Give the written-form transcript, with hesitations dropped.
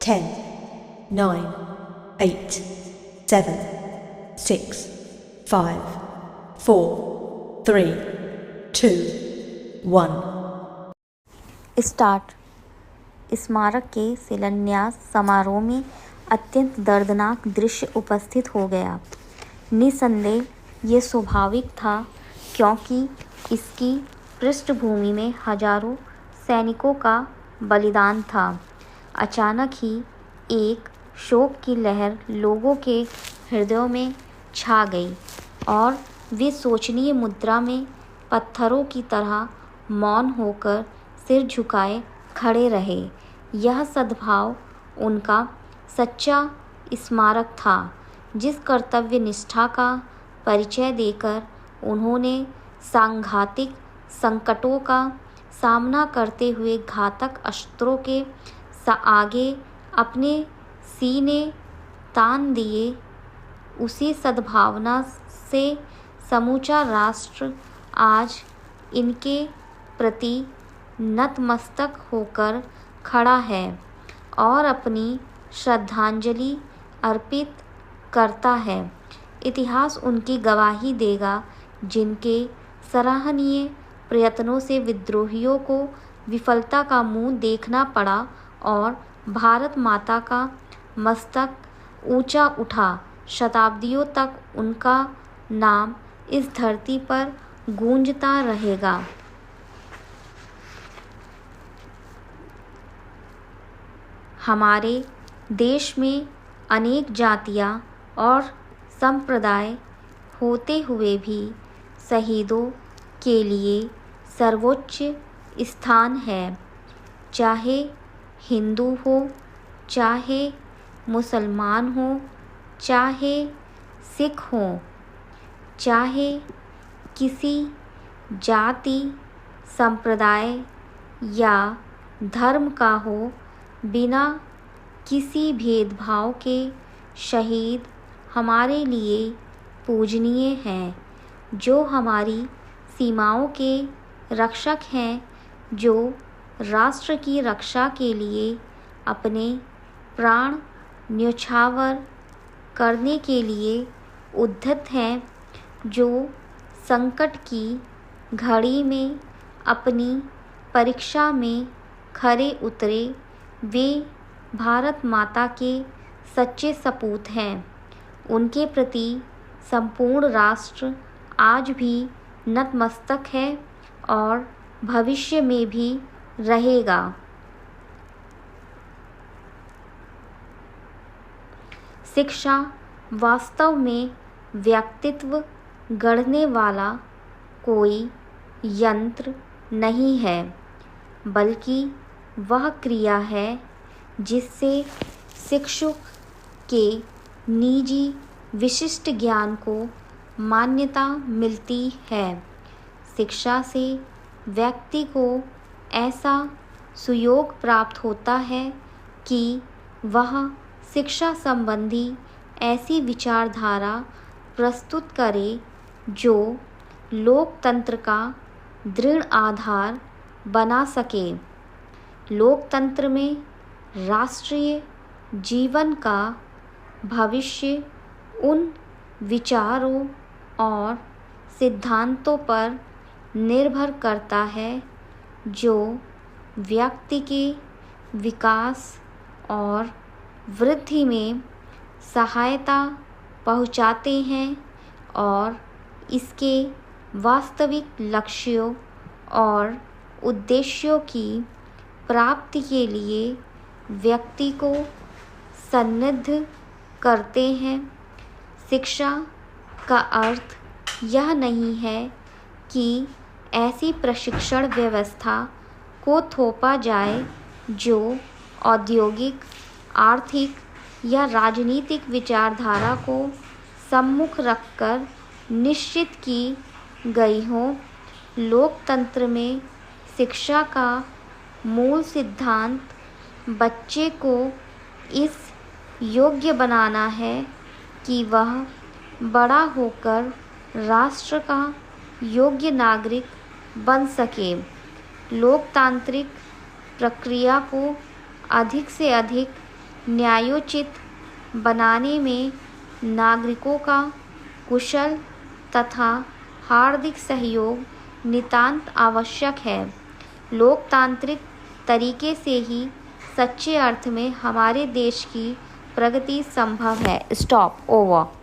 10, 9, 8, 7, 6, 5, 4, 3, 2, 1। Start. स्मारक के शिलान्यास समारोह में अत्यंत दर्दनाक दृश्य उपस्थित हो गया। निसंदेह ये स्वाभाविक था, क्योंकि इसकी पृष्ठभूमि में हजारों सैनिकों का बलिदान था। अचानक ही एक शोक की लहर लोगों के हृदयों में छा गई और वे शोचनीय मुद्रा में पत्थरों की तरह मौन होकर सिर झुकाए खड़े रहे। यह सद्भाव उनका सच्चा स्मारक था, जिस कर्तव्य निष्ठा का परिचय देकर उन्होंने सांघातिक संकटों का सामना करते हुए घातक अस्त्रों के आगे अपने सीने तान दिए। उसी सद्भावना से समूचा राष्ट्र आज इनके प्रति नतमस्तक होकर खड़ा है और अपनी श्रद्धांजलि अर्पित करता है। इतिहास उनकी गवाही देगा, जिनके सराहनीय प्रयत्नों से विद्रोहियों को विफलता का मुंह देखना पड़ा और भारत माता का मस्तक ऊंचा उठा। शताब्दियों तक उनका नाम इस धरती पर गूंजता रहेगा। हमारे देश में अनेक जातियां और संप्रदाय होते हुए भी शहीदों के लिए सर्वोच्च स्थान है। चाहे हिंदू हो, चाहे मुसलमान हो, चाहे सिख हो, चाहे किसी जाति, संप्रदाय या धर्म का हो, बिना किसी भेदभाव के शहीद हमारे लिए पूजनीय हैं, जो हमारी सीमाओं के रक्षक हैं, जो राष्ट्र की रक्षा के लिए अपने प्राण न्यौछावर करने के लिए उद्यत हैं, जो संकट की घड़ी में अपनी परीक्षा में खरे उतरे। वे भारत माता के सच्चे सपूत हैं। उनके प्रति संपूर्ण राष्ट्र आज भी नतमस्तक है और भविष्य में भी रहेगा। शिक्षा वास्तव में व्यक्तित्व गढ़ने वाला कोई यंत्र नहीं है, बल्कि वह क्रिया है जिससे शिक्षक के निजी विशिष्ट ज्ञान को मान्यता मिलती है। शिक्षा से व्यक्ति को ऐसा सुयोग प्राप्त होता है कि वह शिक्षा संबंधी ऐसी विचारधारा प्रस्तुत करे जो लोकतंत्र का दृढ़ आधार बना सके। लोकतंत्र में राष्ट्रीय जीवन का भविष्य उन विचारों और सिद्धांतों पर निर्भर करता है जो व्यक्ति के विकास और वृद्धि में सहायता पहुंचाते हैं और इसके वास्तविक लक्ष्यों और उद्देश्यों की प्राप्ति के लिए व्यक्ति को सन्निध करते हैं। शिक्षा का अर्थ यह नहीं है कि ऐसी प्रशिक्षण व्यवस्था को थोपा जाए जो औद्योगिक, आर्थिक या राजनीतिक विचारधारा को सम्मुख रखकर निश्चित की गई हो। लोकतंत्र में शिक्षा का मूल सिद्धांत बच्चे को इस योग्य बनाना है कि वह बड़ा होकर राष्ट्र का योग्य नागरिक बन सके। लोकतांत्रिक प्रक्रिया को अधिक से अधिक न्यायोचित बनाने में नागरिकों का कुशल तथा हार्दिक सहयोग नितांत आवश्यक है। लोकतांत्रिक तरीके से ही सच्चे अर्थ में हमारे देश की प्रगति संभव है। Stop over.